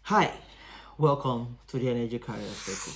Hi, welcome to the Energy Career Circle.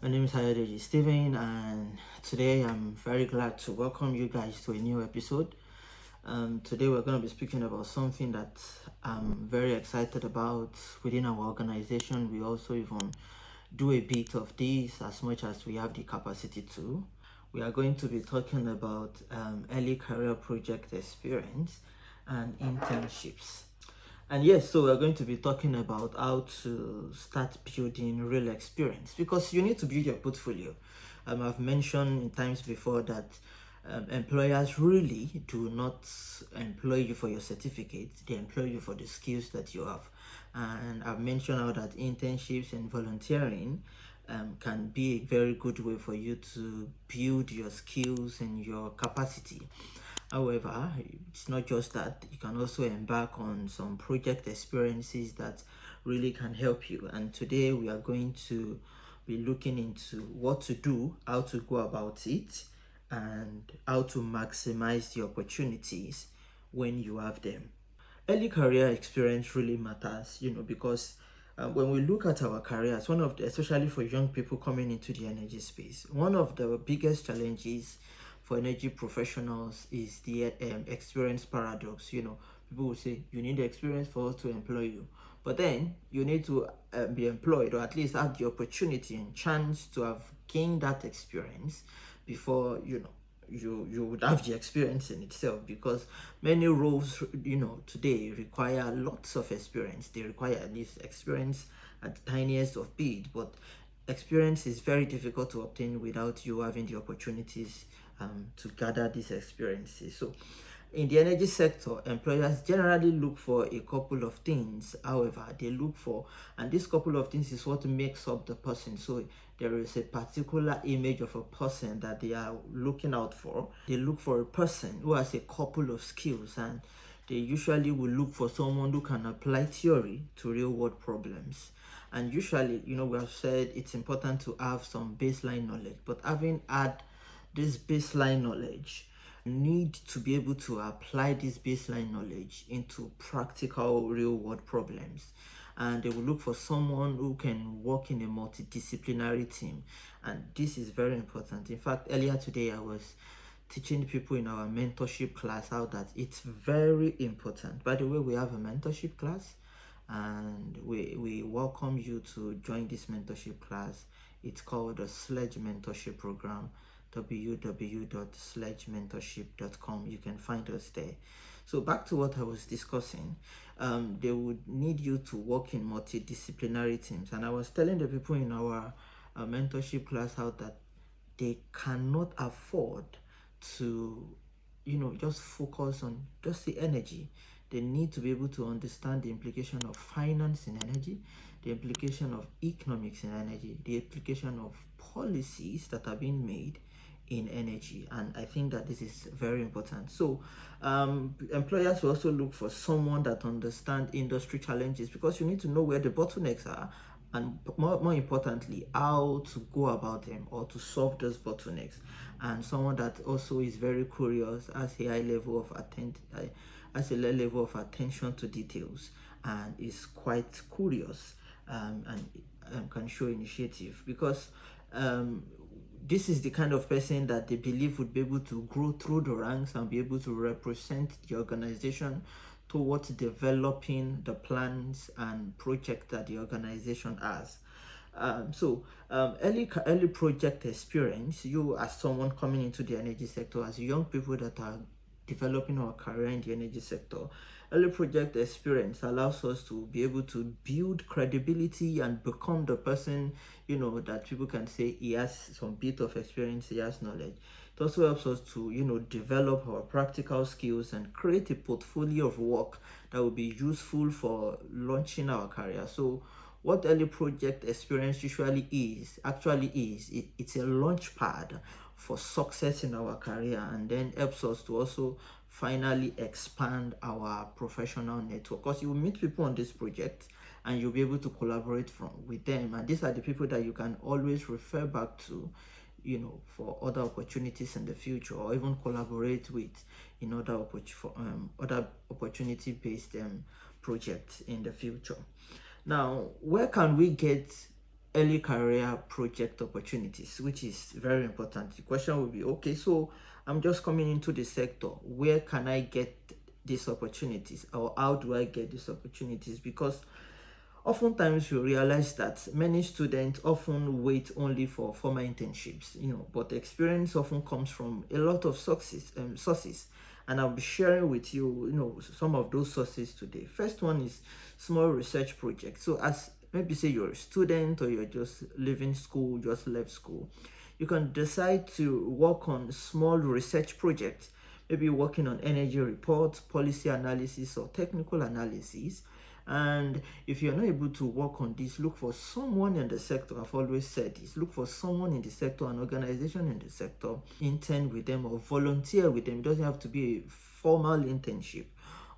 My name is Hayadeji Steven, and today I'm very glad to welcome you guys to a new episode. Today we're going to be speaking about something that I'm very excited about within our organization. We also even do a bit of this as much as we have the capacity to. We are going to be talking about early career project experience and internships. And yes, so we're going to be talking about how to start building real experience because you need to build your portfolio. I've mentioned in times before that employers really do not employ you for your certificate, they employ you for the skills that you have. And I've mentioned how that internships and volunteering can be a very good way for you to build your skills and your capacity. However, it's not just that. You can also embark on some project experiences that really can help you. And today we are going to be looking into what to do, how to go about it, and how to maximize the opportunities when you have them. Early career experience really matters, because when we look at our careers, especially for young people coming into the energy space, one of the biggest challenges for energy professionals is the experience paradox. People will say you need experience for us to employ you, but then you need to be employed or at least have the opportunity and chance to have gained that experience before you would have the experience in itself, because many roles today require lots of experience. They require at least experience at the tiniest of bit, but experience is very difficult to obtain without you having the opportunities to gather these experiences. So in the energy sector, employers generally look for a couple of things. However, they look for, and this couple of things is what makes up the person. So there is a particular image of a person that they are looking out for. They look for a person who has a couple of skills, and they usually will look for someone who can apply theory to real world problems. And usually, we have said it's important to have some baseline knowledge, but having had this baseline knowledge, need to be able to apply this baseline knowledge into practical real world problems. And they will look for someone who can work in a multidisciplinary team, and this is very important. In fact, earlier today I was teaching people in our mentorship class how that it's very important. By the way, we have a mentorship class, and we welcome you to join this mentorship class. It's called the Sledge Mentorship Program, www.sledgementorship.com. You can find us there. So back to what I was discussing, they would need you to work in multidisciplinary teams, and I was telling the people in our mentorship class how that they cannot afford to just focus on just the energy. They need to be able to understand the implication of finance in energy, the implication of economics in energy, the implication of policies that are being made in energy. And I think that this is very important. So employers will also look for someone that understands industry challenges, because you need to know where the bottlenecks are, and more importantly, how to go about them or to solve those bottlenecks. And someone that also is very curious, has a high level of attention to details, and is quite curious, and can show initiative, because this is the kind of person that they believe would be able to grow through the ranks and be able to represent the organization towards developing the plans and projects that the organization has. Early project experience, you as someone coming into the energy sector, as young people that are developing our career in the energy sector, early project experience allows us to be able to build credibility and become the person that people can say he has some bit of experience, he has knowledge. It also helps us to develop our practical skills and create a portfolio of work that will be useful for launching our career. So what early project experience it's a launch pad for success in our career, and then helps us to also finally expand our professional network, because you will meet people on this project and you'll be able to collaborate with them, and these are the people that you can always refer back to for other opportunities in the future, or even collaborate with in other opportunity based projects in the future. Now, where can we get early career project opportunities, which is very important? The question will be, okay, so I'm just coming into the sector. Where can I get these opportunities, or how do I get these opportunities? Because oftentimes you realize that many students often wait only for formal internships, but experience often comes from a lot of sources. And I'll be sharing with you, some of those sources today. First one is small research projects. So as maybe say you're a student or you're just leaving school, just left school, you can decide to work on small research projects, maybe working on energy reports, policy analysis, or technical analysis. And if you're not able to work on this, look for someone in the sector. I've always said this: look for someone in the sector, an organization in the sector, intern with them or volunteer with them. It doesn't have to be a formal internship.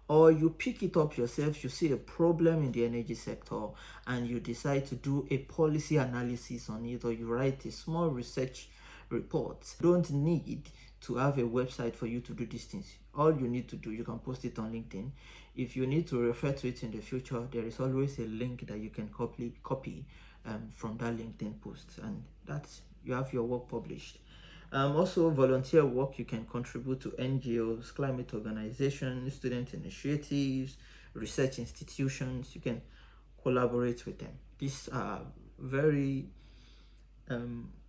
Or you pick it up yourself, you see a problem in the energy sector and you decide to do a policy analysis on it, or you write a small research report. You don't need to have a website for you to do these things. All you need to do, you can post it on LinkedIn. If you need to refer to it in the future, there is always a link that you can copy from that LinkedIn post, and that's, you have your work published. Also, volunteer work, you can contribute to NGOs, climate organizations, student initiatives, research institutions. You can collaborate with them. These are very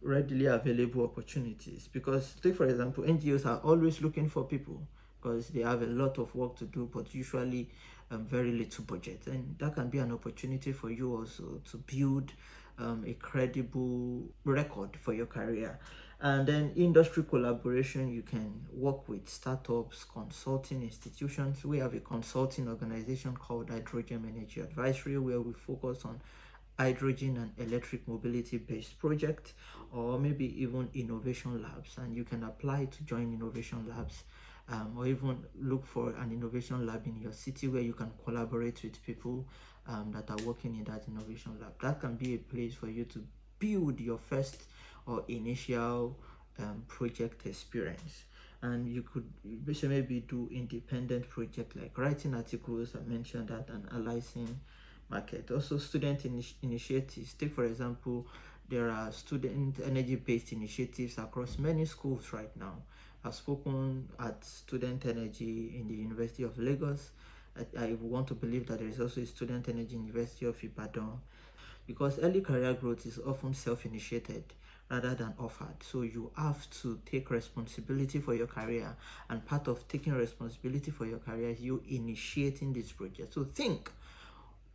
readily available opportunities, because take for example, NGOs are always looking for people because they have a lot of work to do, but usually very little budget, and that can be an opportunity for you also to build a credible record for your career. And then industry collaboration, you can work with startups, consulting institutions. We have a consulting organization called Hydrogen Energy Advisory, where we focus on hydrogen and electric mobility based project, or maybe even innovation labs, and you can apply to join innovation labs, or even look for an innovation lab in your city where you can collaborate with people that are working in that innovation lab. That can be a place for you to build your first or initial project experience. And you could maybe do independent project like writing articles, I mentioned that, and analyzing market. Also, student initiatives. Take for example, there are student energy based initiatives across many schools right now. I've spoken at student energy in the University of Lagos. I want to believe that there is also a student energy University of Ibadan, because early career growth is often self-initiated rather than offered. So you have to take responsibility for your career, and part of taking responsibility for your career is you initiating this project. So think,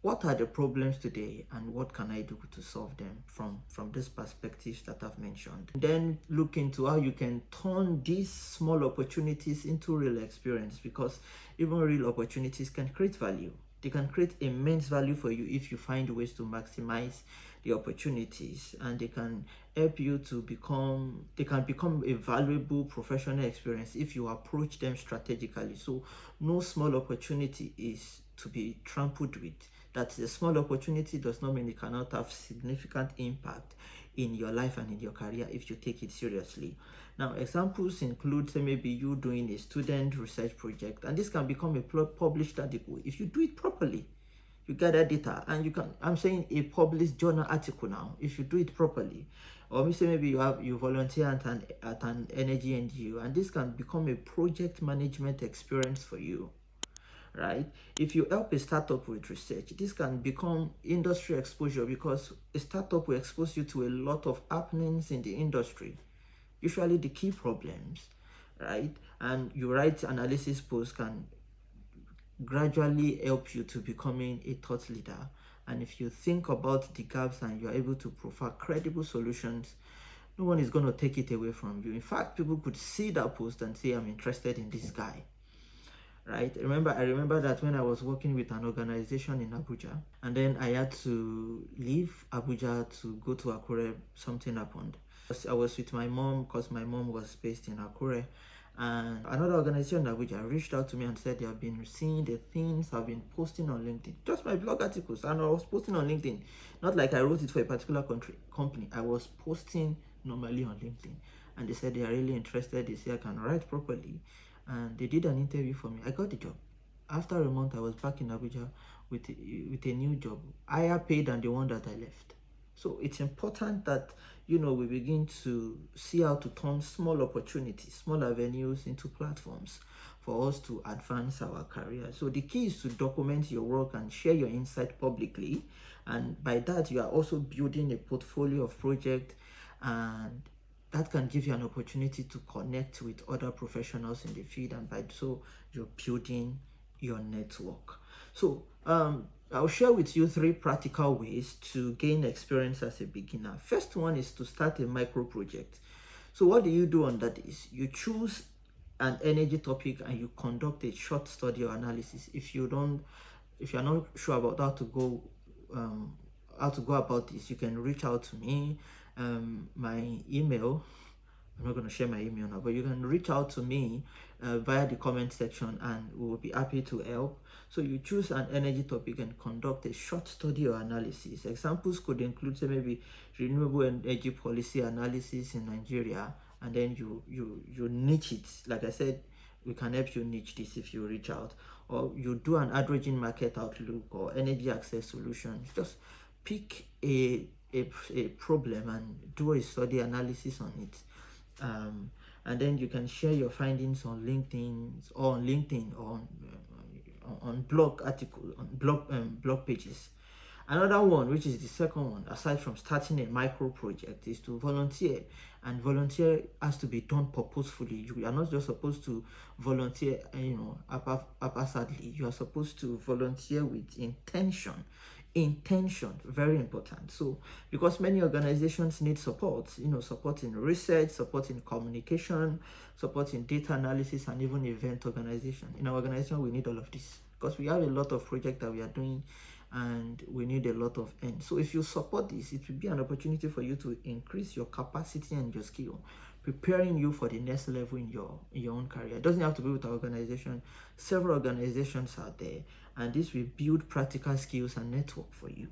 what are the problems today and what can I do to solve them from these perspectives that I've mentioned? Then look into how you can turn these small opportunities into real experience, because even real opportunities can create value. They can create immense value for you if you find ways to maximize the opportunities, and they can help you to become a valuable professional experience if you approach them strategically. So no small opportunity is to be trampled with. That a small opportunity does not mean it cannot have significant impact in your life and in your career if you take it seriously. Now, examples include, say, maybe you doing a student research project, and this can become a published article if you do it properly. You gather data, and you can, I'm saying a published journal article now, if you do it properly. Or maybe you volunteer at an energy NGO, and this can become a project management experience for you. Right? If you help a startup with research, this can become industry exposure, because a startup will expose you to a lot of happenings in the industry, usually the key problems, right? And you write analysis posts can gradually help you to becoming a thought leader. And if you think about the gaps and you're able to provide credible solutions, no one is going to take it away from you. In fact, people could see that post and say, I'm interested in this guy. Right? I remember that when I was working with an organization in Abuja, and then I had to leave Abuja to go to Akure. Something happened. I was with my mom, because my mom was based in Akure, and another organization in Abuja reached out to me and said they have been seeing the things I've been posting on LinkedIn, just my blog articles, and I was posting on LinkedIn. Not like I wrote it for a particular company. I was posting normally on LinkedIn, and they said they are really interested. They say I can write properly, and they did an interview for me. I got the job. After a month, I was back in Abuja with a new job, higher paid than the one that I left. So it's important that we begin to see how to turn small opportunities, small avenues into platforms for us to advance our career. So the key is to document your work and share your insight publicly. And by that, you are also building a portfolio of projects, and that can give you an opportunity to connect with other professionals in the field, and by so you're building your network. So I'll share with you 3 practical ways to gain experience as a beginner. First one is to start a micro project. So what do you do on that is you choose an energy topic and you conduct a short study or analysis. If you're not sure about how to go about this, you can reach out to me. My email, I'm not going to share my email now, but you can reach out to me via the comment section, and we will be happy to help. So you choose an energy topic and conduct a short study or analysis. Examples could include, say, maybe renewable energy policy analysis in Nigeria, and then you niche it. Like I said, we can help you niche this if you reach out, or you do an hydrogen market outlook or energy access solutions. Just pick a problem and do a study analysis on it. And then you can share your findings on LinkedIn or on blog articles, on blog pages. Another one, which is the second one, aside from starting a micro project, is to volunteer. And volunteer has to be done purposefully. You are not just supposed to volunteer, haphazardly. You are supposed to volunteer with intention. Intention, very important. So because many organizations need support, support in research, support in communication, support in data analysis, and even event organization. In our organization, we need all of this because we have a lot of projects that we are doing, and we need a lot of ends. So if you support this, it will be an opportunity for you to increase your capacity and your skill, preparing you for the next level in your own career. It doesn't have to be with our organization. Several organizations are there, and this will build practical skills and network for you.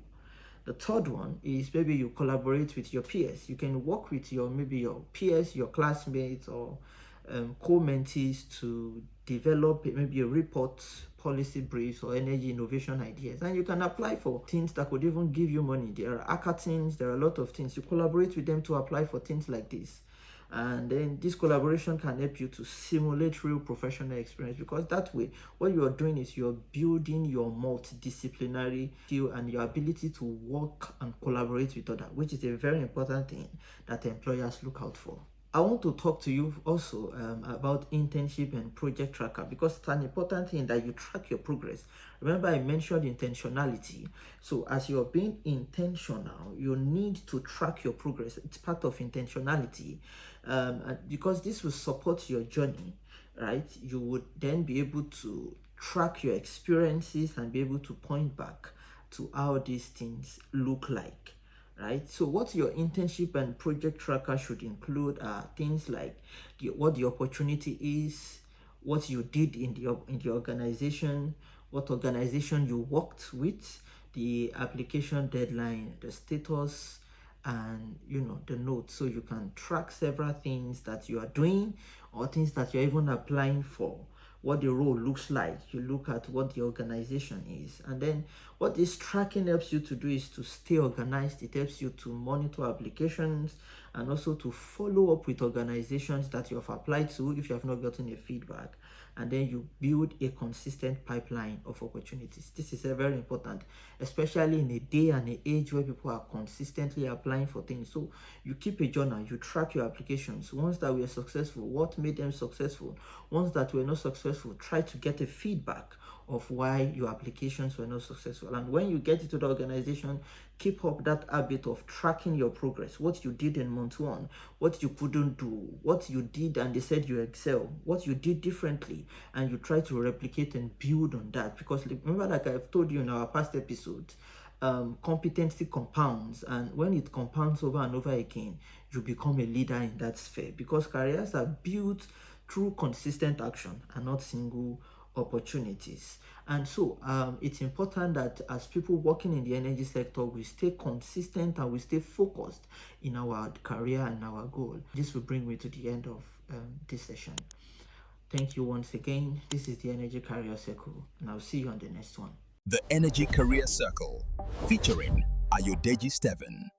The third one is maybe you collaborate with your peers. You can work with your peers, your classmates, or co-mentees to develop maybe a report, policy briefs, or energy innovation ideas. And you can apply for things that could even give you money. There are hackathons, there are a lot of things. You collaborate with them to apply for things like this. And then this collaboration can help you to simulate real professional experience, because that way what you are doing is you're building your multidisciplinary skill and your ability to work and collaborate with others, which is a very important thing that employers look out for. I want to talk to you also about internship and project tracker, because it's an important thing that you track your progress. Remember, I mentioned intentionality. So as you're being intentional, you need to track your progress. It's part of intentionality, because this will support your journey, right? You would then be able to track your experiences and be able to point back to how these things look like. Right, so what your internship and project tracker should include are things like what the opportunity is, what you did in the organization, what organization you worked with, the application deadline, the status, and the notes. So you can track several things that you are doing or things that you're even applying for, what the role looks like. You look at what the organization is, and then what this tracking helps you to do is to stay organized. It helps you to monitor applications and also to follow up with organizations that you have applied to if you have not gotten a feedback, and then you build a consistent pipeline of opportunities. This is very important, especially in a day and an age where people are consistently applying for things. So you keep a journal, you track your applications. Ones that were successful, what made them successful? Ones that were not successful, try to get a feedback of why your applications were not successful. And when you get into the organization, keep up that habit of tracking your progress, what you did in month 1, what you couldn't do, what you did and they said you excel, what you did differently, and you try to replicate and build on that. Because remember, like I've told you in our past episodes, competency compounds, and when it compounds over and over again, you become a leader in that sphere, because careers are built through consistent action and not single opportunities. And so it's important that as people working in the energy sector, we stay consistent and we stay focused in our career and our goal. This will bring me to the end of this session. Thank you once again. This is the Energy Career Circle, and I'll see you on the next one. The Energy Career Circle, featuring Ayodeji Steven.